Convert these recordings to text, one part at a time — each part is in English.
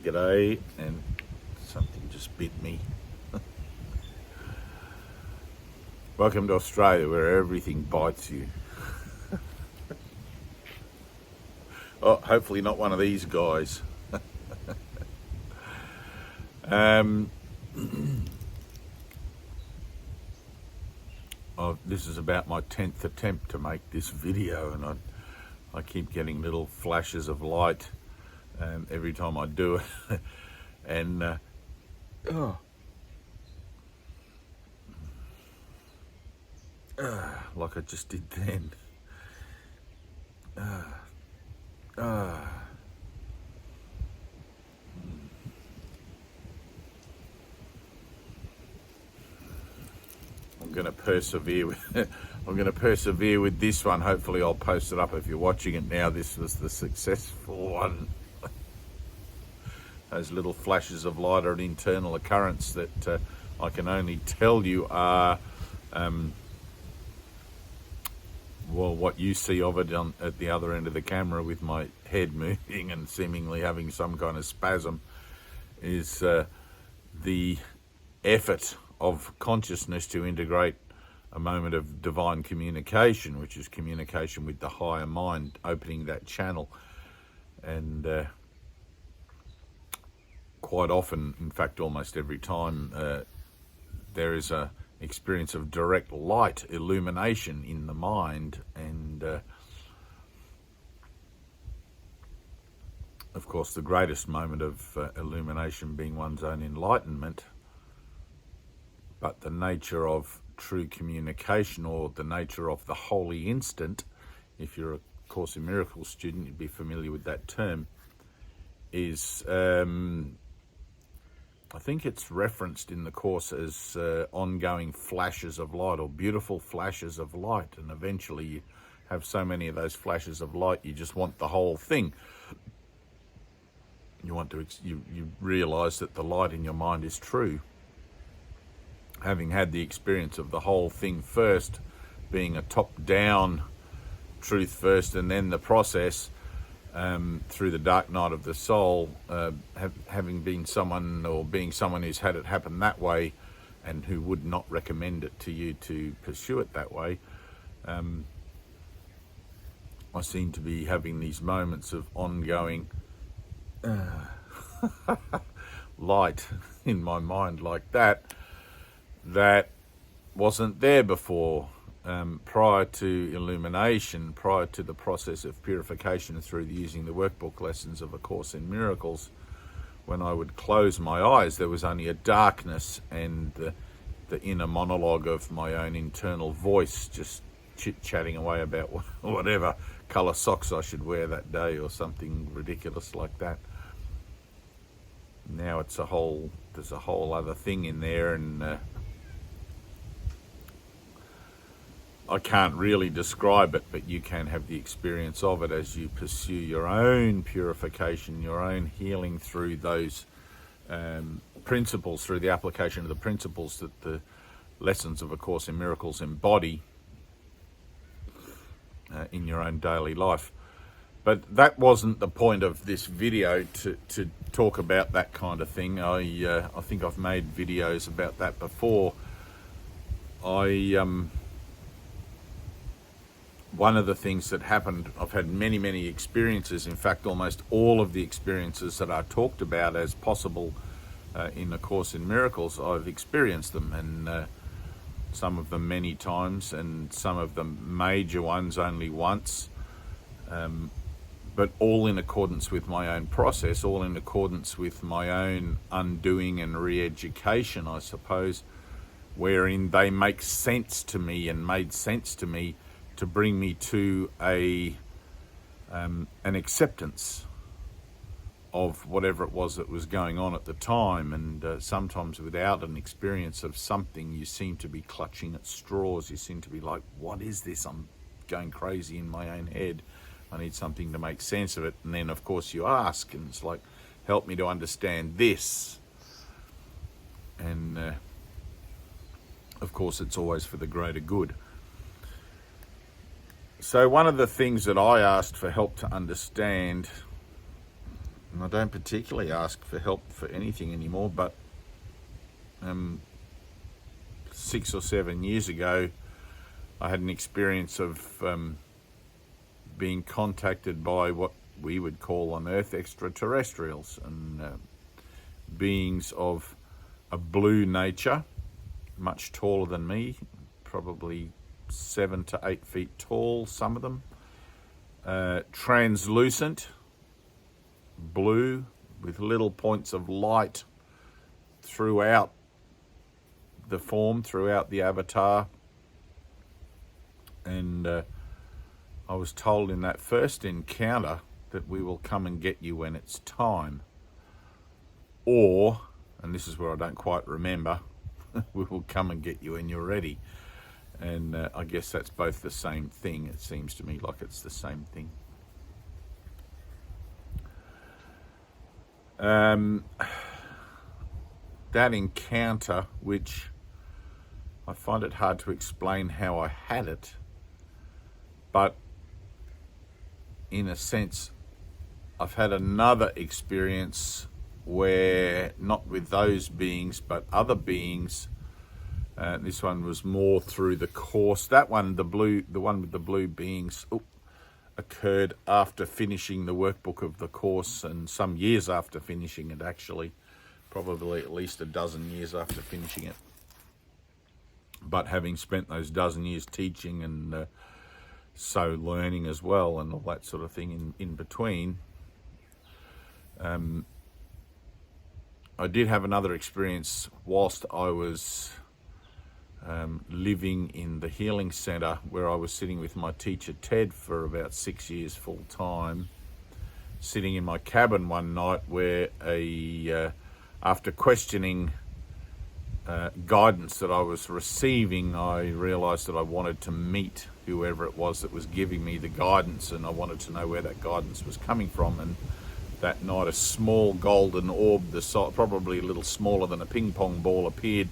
G'day, and something just bit me. Welcome to Australia, where everything bites you. Oh, hopefully not one of these guys. This is about my 10th attempt to make this video, and I keep getting little flashes of light every time I do it. And like I just did then. I'm going to persevere with I'm going to persevere with this one. Hopefully I'll post it up if you're watching it now. This was the successful one. Those little flashes of light are an internal occurrence that I can only tell you are well, what you see of it at the other end of the camera with my head moving and seemingly having some kind of spasm is the effort of consciousness to integrate a moment of divine communication, which is communication with the higher mind, opening that channel. And quite often, in fact almost every time, there is a experience of direct light illumination in the mind, and of course the greatest moment of illumination being one's own enlightenment. But the nature of true communication, or the nature of the holy instant, if you're a Course in Miracles student, you'd be familiar with that term, is I think it's referenced in the Course as ongoing flashes of light, or beautiful flashes of light. And eventually you have so many of those flashes of light, you just want the whole thing. You want to, you realize that the light in your mind is true. Having had the experience of the whole thing first, being a top-down truth first, and then the process through the dark night of the soul, having been someone, or being someone who's had it happen that way and who would not recommend it to you to pursue it that way, I seem to be having these moments of ongoing light in my mind like that wasn't there before. Prior to illumination, prior to the process of purification through using the workbook lessons of A Course in Miracles, when I would close my eyes, there was only a darkness and the inner monologue of my own internal voice, just chit-chatting away about whatever colour socks I should wear that day, or something ridiculous like that. Now there's a whole other thing in there, and I can't really describe it, but you can have the experience of it as you pursue your own purification, your own healing through those principles, through the application of the principles that the lessons of A Course in Miracles embody in your own daily life. But that wasn't the point of this video, to talk about that kind of thing. I think I've made videos about that before. One of the things that happened, I've had many experiences. In fact, almost all of the experiences that are talked about as possible in A Course in Miracles, I've experienced them, and some of them many times, and some of them major ones only once, but all in accordance with my own process, all in accordance with my own undoing and re-education, I suppose, wherein they make sense to me, and made sense to me, to bring me to an acceptance of whatever it was that was going on at the time. And sometimes without an experience of something, you seem to be clutching at straws. You seem to be like, what is this? I'm going crazy in my own head. I need something to make sense of it. And then of course you ask, and it's like, help me to understand this. And of course it's always for the greater good. So one of the things that I asked for help to understand And I don't particularly ask for help for anything anymore, but 6 or 7 years ago, I had an experience of being contacted by what we would call on Earth extraterrestrials, and beings of a blue nature, much taller than me, probably 7 to 8 feet tall, some of them, translucent, blue, with little points of light throughout the form, throughout the avatar. And I was told in that first encounter that we will come and get you when it's time. Or, and this is where I don't quite remember, we will come and get you when you're ready. And I guess that's both the same thing. It seems to me like it's the same thing. That encounter, which I find it hard to explain how I had it, but in a sense, I've had another experience where, not with those beings, but other beings. This one was more through the course. That one, the one with the blue beings, occurred after finishing the workbook of the course, and some years after finishing it, actually, probably at least a dozen years after finishing it. But having spent those dozen years teaching and so learning as well, and all that sort of thing in between, I did have another experience whilst I was living in the healing centre, where I was sitting with my teacher Ted for about 6 years full time, sitting in my cabin one night, where after questioning guidance that I was receiving, I realised that I wanted to meet whoever it was that was giving me the guidance, and I wanted to know where that guidance was coming from. And that night, a small golden orb, probably a little smaller than a ping pong ball, appeared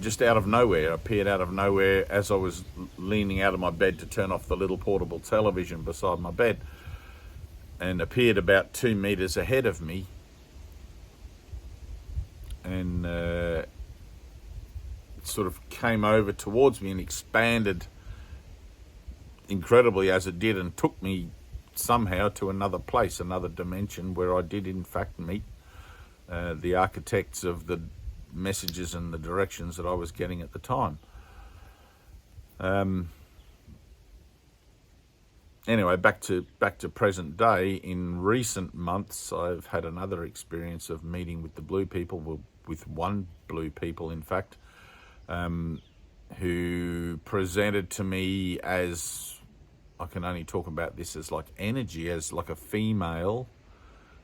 just out of nowhere. Appeared out of nowhere as I was leaning out of my bed to turn off the little portable television beside my bed, and appeared about 2 meters ahead of me, and sort of came over towards me and expanded incredibly as it did, and took me somehow to another place, another dimension, where I did in fact meet the architects of the messages and the directions that I was getting at the time. Anyway, back to present day. In recent months, I've had another experience of meeting with the blue people, with one blue people, in fact, who presented to me as, I can only talk about this as like energy, as like a female.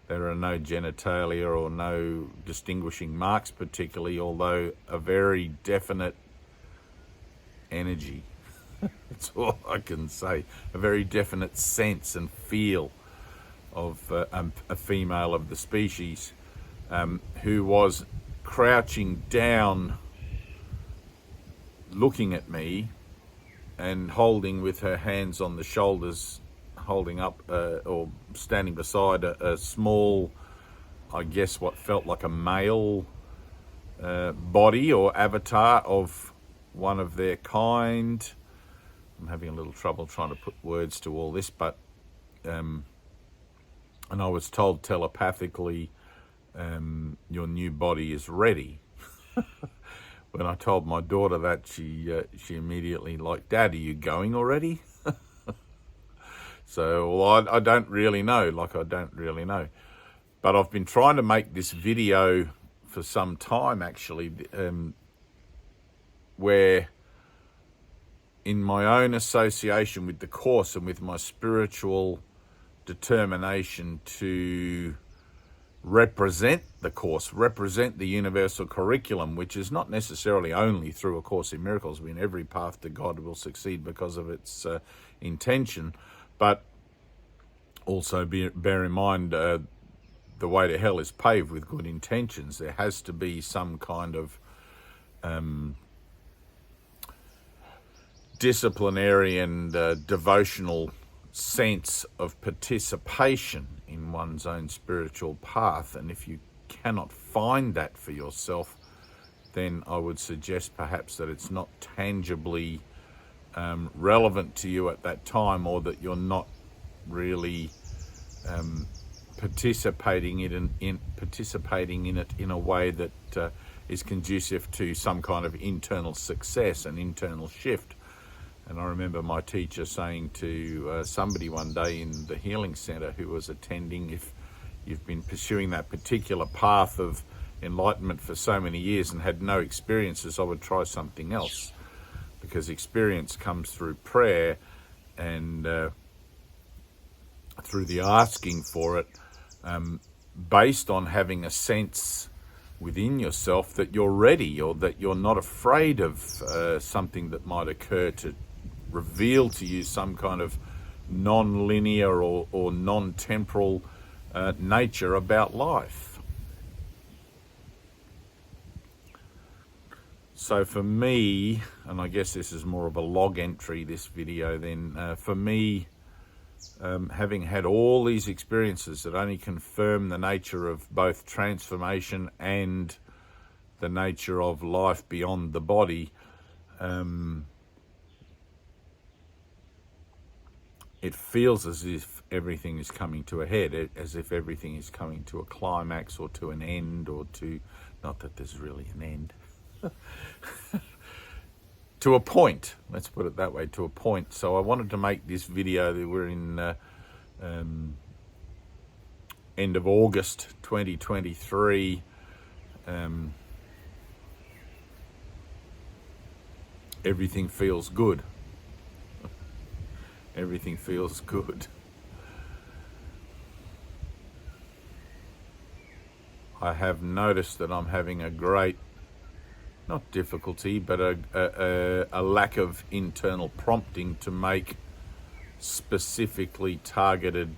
There are no genitalia or no distinguishing marks particularly, although a very definite energy. That's all I can say. A very definite sense and feel of a female of the species, who was crouching down, looking at me, and holding with her hands on the shoulders, holding up or standing beside a small, I guess what felt like a male body or avatar of one of their kind. I'm having a little trouble trying to put words to all this, but and I was told telepathically, your new body is ready. When I told my daughter that, she immediately like, Dad, are you going already? So, well, I don't really know. I don't really know. But I've been trying to make this video for some time, actually, where in my own association with the Course and with my spiritual determination to represent the Course, represent the universal curriculum, which is not necessarily only through A Course in Miracles. I mean, every path to God will succeed because of its intention, but also bear in mind the way to hell is paved with good intentions. There has to be some kind of disciplinary and devotional sense of participation in one's own spiritual path. And if you cannot find that for yourself, then I would suggest perhaps that it's not tangibly relevant to you at that time, or that you're not really participating in it in a way that is conducive to some kind of internal success and internal shift. And I remember my teacher saying to somebody one day in the healing center who was attending, if you've been pursuing that particular path of enlightenment for so many years and had no experiences, I would try something else, because experience comes through prayer and through the asking for it, based on having a sense within yourself that you're ready, or that you're not afraid of something that might occur to reveal to you some kind of non-linear or non-temporal nature about life. So for me, and I guess this is more of a log entry, this video, then for me, having had all these experiences that only confirm the nature of both transformation and the nature of life beyond the body, it feels as if everything is coming to a head, as if everything is coming to a climax or to an end, or to, not that there's really an end, to a point, let's put it that way, to a point. So I wanted to make this video. We're in end of August 2023. Everything feels good. Everything feels good. I have noticed that I'm having a great, not difficulty, but a lack of internal prompting to make specifically targeted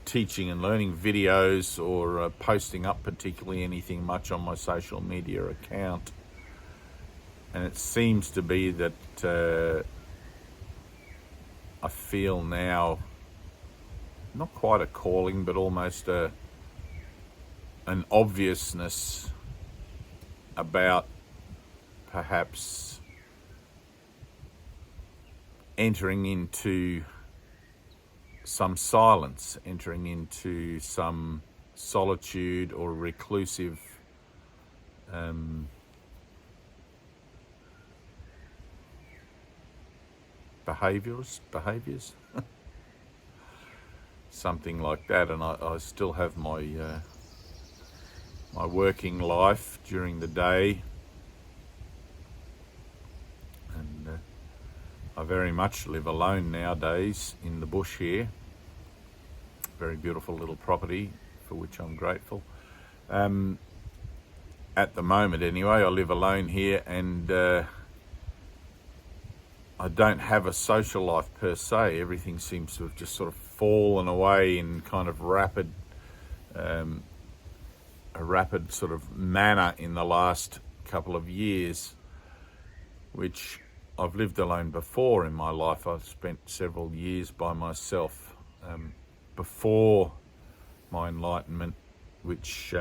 teaching and learning videos, or posting up particularly anything much on my social media account. And it seems to be that I feel now not quite a calling, but almost an obviousness about perhaps entering into some silence, entering into some solitude or reclusive behaviors, something like that. And I still have my my working life during the day, and I very much live alone nowadays in the bush here. Very beautiful little property for which I'm grateful. At the moment anyway, I live alone here, and I don't have a social life per se. Everything seems to have just sort of fallen away in kind of rapid sort of manner in the last couple of years, which I've lived alone before in my life. I've spent several years by myself before my enlightenment, which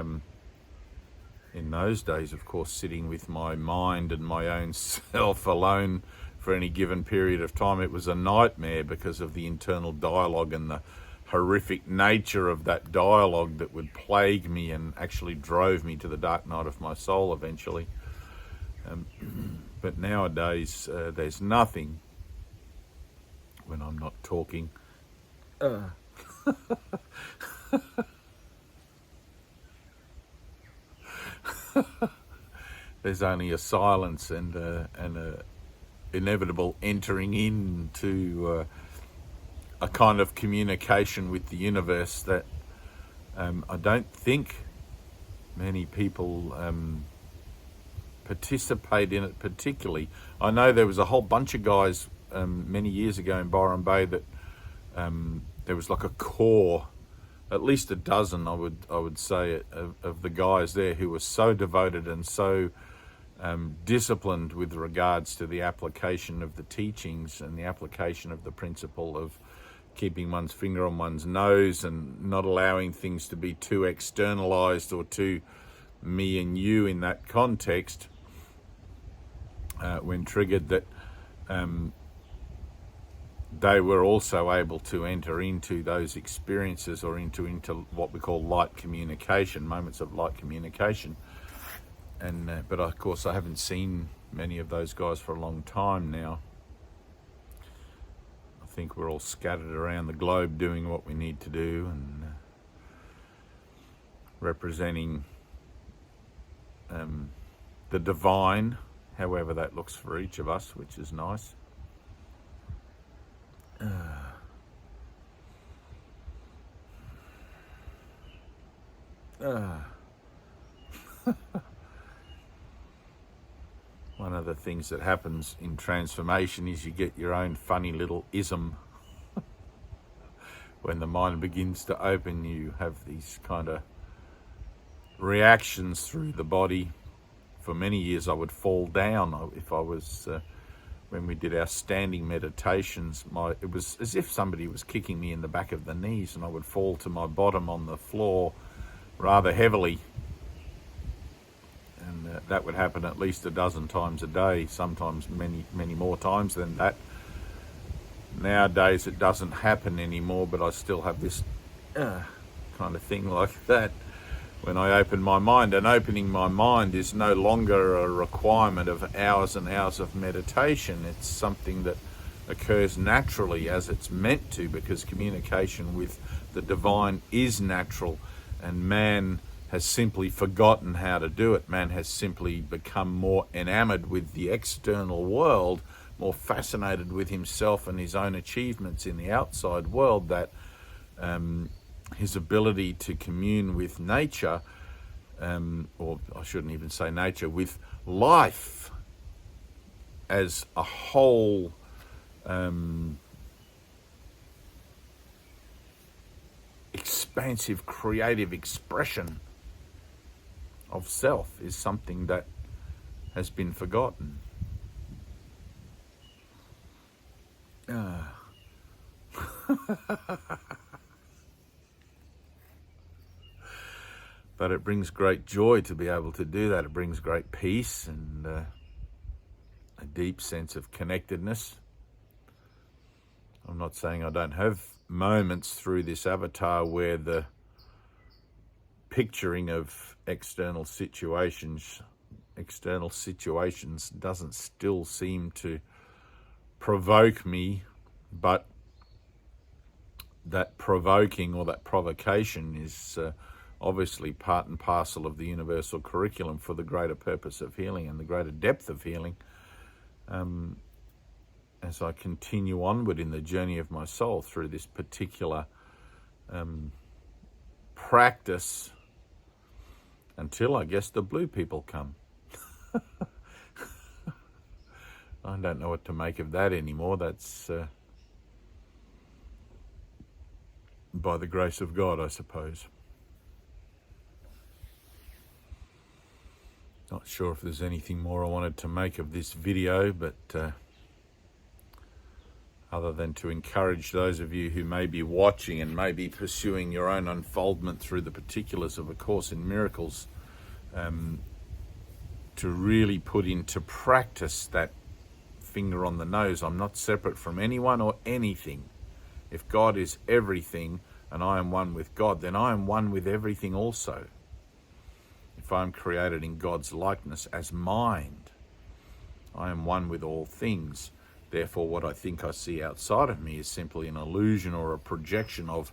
in those days, of course, sitting with my mind and my own self alone for any given period of time, it was a nightmare because of the internal dialogue and the horrific nature of that dialogue that would plague me and actually drove me to the dark night of my soul eventually. But nowadays, there's nothing when I'm not talking. There's only a silence and a inevitable entering into a kind of communication with the universe that I don't think many people participate in it particularly. I know there was a whole bunch of guys many years ago in Byron Bay that there was like a core, at least a dozen, I would say, of the guys there who were so devoted and so disciplined with regards to the application of the teachings and the application of the principle of keeping one's finger on one's nose and not allowing things to be too externalized or too me and you in that context, when triggered, that they were also able to enter into those experiences or into what we call light communication, moments of light communication. And but of course I haven't seen many of those guys for a long time now. I think we're all scattered around the globe doing what we need to do and representing the divine, however that looks for each of us, which is nice. One of the things that happens in transformation is you get your own funny little ism. When the mind begins to open, you have these kind of reactions through the body. For many years I would fall down if I was when we did our standing meditations. It was as if somebody was kicking me in the back of the knees, and I would fall to my bottom on the floor rather heavily. And that would happen at least a dozen times a day, sometimes many more times than that. Nowadays it doesn't happen anymore, but I still have this kind of thing like that when I open my mind. And opening my mind is no longer a requirement of hours and hours of meditation. It's something that occurs naturally, as it's meant to, because communication with the divine is natural, and man has simply forgotten how to do it. Man has simply become more enamored with the external world, more fascinated with himself and his own achievements in the outside world, that his ability to commune with nature, or I shouldn't even say nature, with life as a whole expansive, creative expression of self, is something that has been forgotten. But it brings great joy to be able to do that. It brings great peace and a deep sense of connectedness. I'm not saying I don't have moments through this avatar where the picturing of external situations doesn't still seem to provoke me, but that provoking or that provocation is obviously part and parcel of the universal curriculum for the greater purpose of healing and the greater depth of healing. As I continue onward in the journey of my soul through this particular practice, until I guess the blue people come. I don't know what to make of that anymore. That's by the grace of God, I suppose. Not sure if there's anything more I wanted to make of this video, but other than to encourage those of you who may be watching and may be pursuing your own unfoldment through the particulars of A Course in Miracles, to really put into practice that finger on the nose. I'm not separate from anyone or anything. If God is everything and I am one with God, then I am one with everything also. If I am created in God's likeness as mind, I am one with all things. Therefore, what I think I see outside of me is simply an illusion or a projection of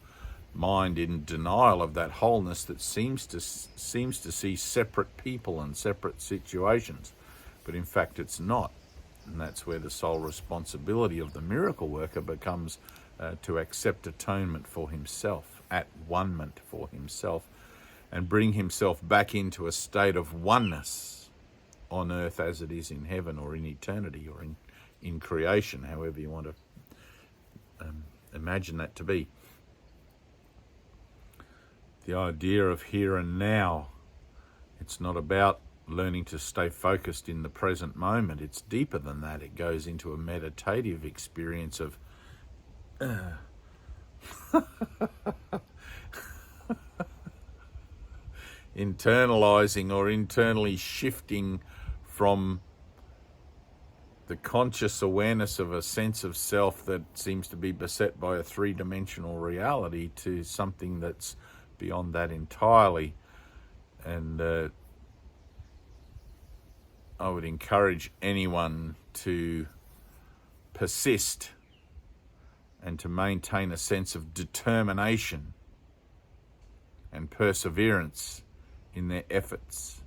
mind in denial of that wholeness that seems to see separate people and separate situations. But in fact, it's not. And that's where the sole responsibility of the miracle worker becomes to accept atonement for himself, at one-ment for himself, and bring himself back into a state of oneness on earth as it is in heaven, or in eternity, or in creation, however you want to imagine that to be. The idea of here and now, it's not about learning to stay focused in the present moment. It's deeper than that. It goes into a meditative experience of internalizing or internally shifting from the conscious awareness of a sense of self that seems to be beset by a three-dimensional reality to something that's beyond that entirely. And I would encourage anyone to persist and to maintain a sense of determination and perseverance in their efforts.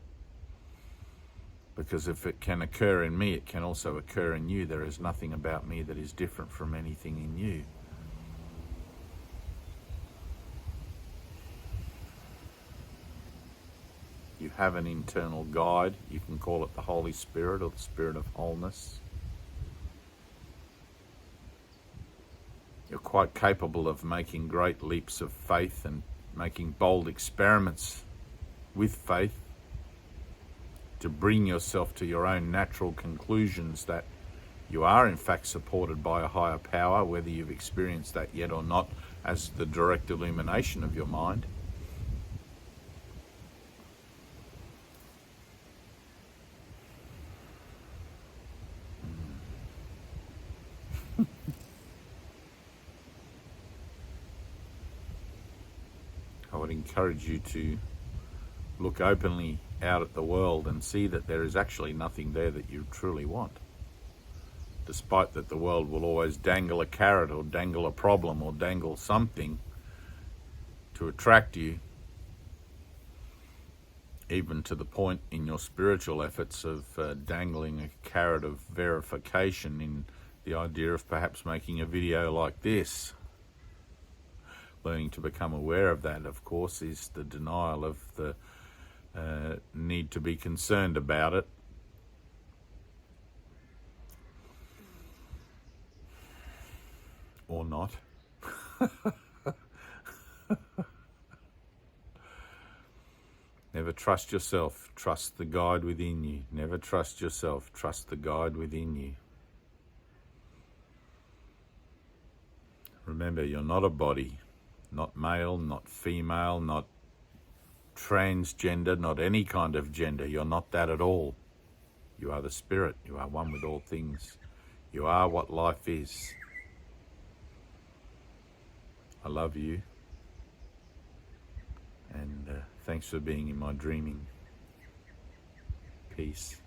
Because if it can occur in me, it can also occur in you. There is nothing about me that is different from anything in you. You have an internal guide. You can call it the Holy Spirit or the Spirit of Wholeness. You're quite capable of making great leaps of faith and making bold experiments with faith to bring yourself to your own natural conclusions that you are in fact supported by a higher power, whether you've experienced that yet or not, as the direct illumination of your mind. I would encourage you to look openly out at the world and see that there is actually nothing there that you truly want. Despite that the world will always dangle a carrot or dangle a problem or dangle something to attract you, even to the point in your spiritual efforts of dangling a carrot of verification in the idea of perhaps making a video like this. Learning to become aware of that, of course, is the denial of the need to be concerned about it. Or not. Never trust yourself, trust the guide within you. Never trust yourself, trust the guide within you. Remember, you're not a body, not male, not female, not transgender, not any kind of gender. You're not that at all. You are the spirit. You are one with all things. You are what life is. I love you. And thanks for being in my dreaming. Peace.